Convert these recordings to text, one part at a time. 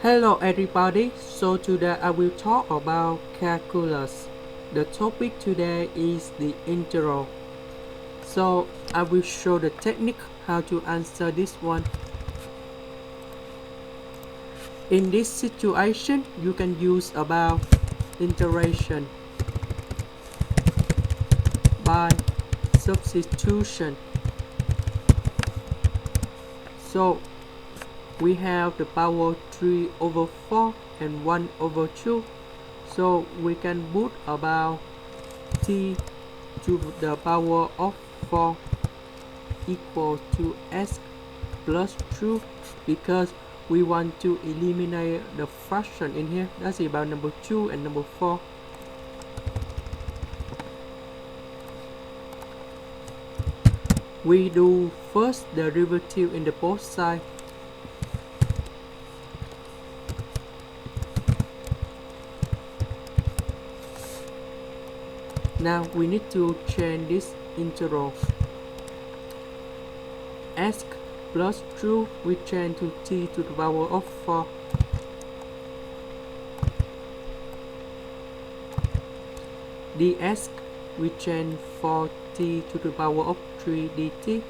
Hello everybody, so today I will talk about calculus. The topic today is the integral. So I will show the technique how to answer this one. In this situation, you can use about integration by substitution. So we have the power 3 over 4 and 1 over 2, so we can put about t to the power of 4 equal to s plus 2 because we want to eliminate the fraction in here. That's about number 2 and number 4. We do first derivative in the both sides. Now we need to change this integral. S plus 2 we change to t to the power of 4. ds we change for t to the power of 3 dt.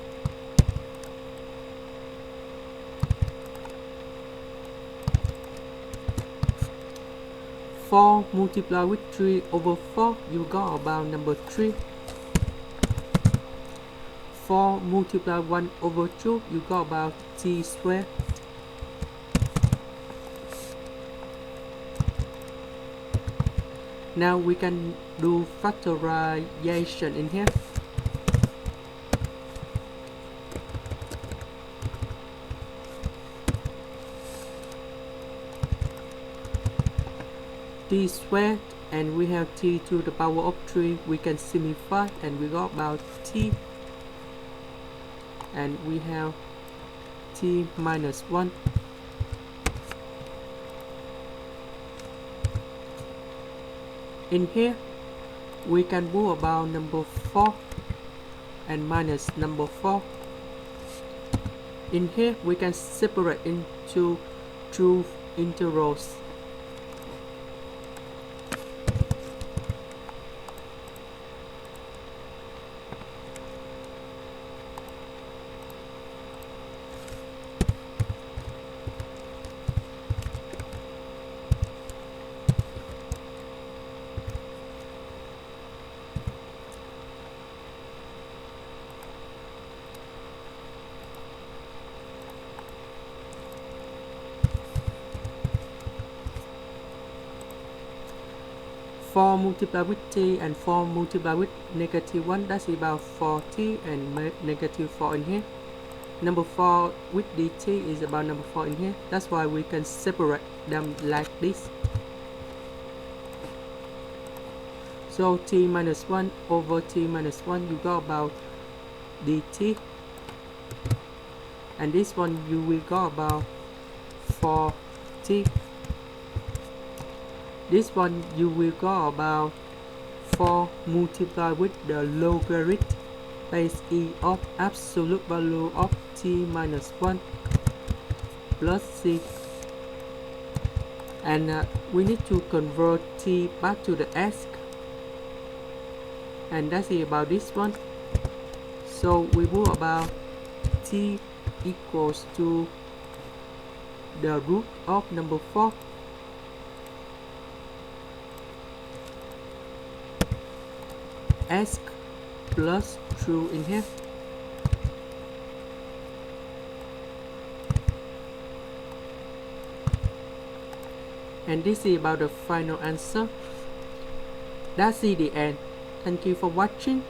Four multiplied with 3 over 4, you got about number 3. 4 multiplied 1 over 2, you got about t squared. Now we can do factorization in here. T squared, and we have t to the power of 3. We can simplify and we got about t, and we have t minus 1. In here we can do about number 4 and minus number 4. In here we can separate into two integrals. Four multiplied with t and 4 multiplied with negative 1, that's about 4t and negative 4 in here. Number 4 with dt is about number 4 in here. That's why we can separate them like this. So t minus 1 over t minus 1, you got about dt. And this one you will got about 4t. This one you will got about 4 multiplied with the logarithm base e of absolute value of t minus 1 plus c. And we need to convert t back to the s. And that's about this one. So we put about t equals to the root of number 4. S plus 2 in here. And this is about the final answer. That's the end. Thank you for watching.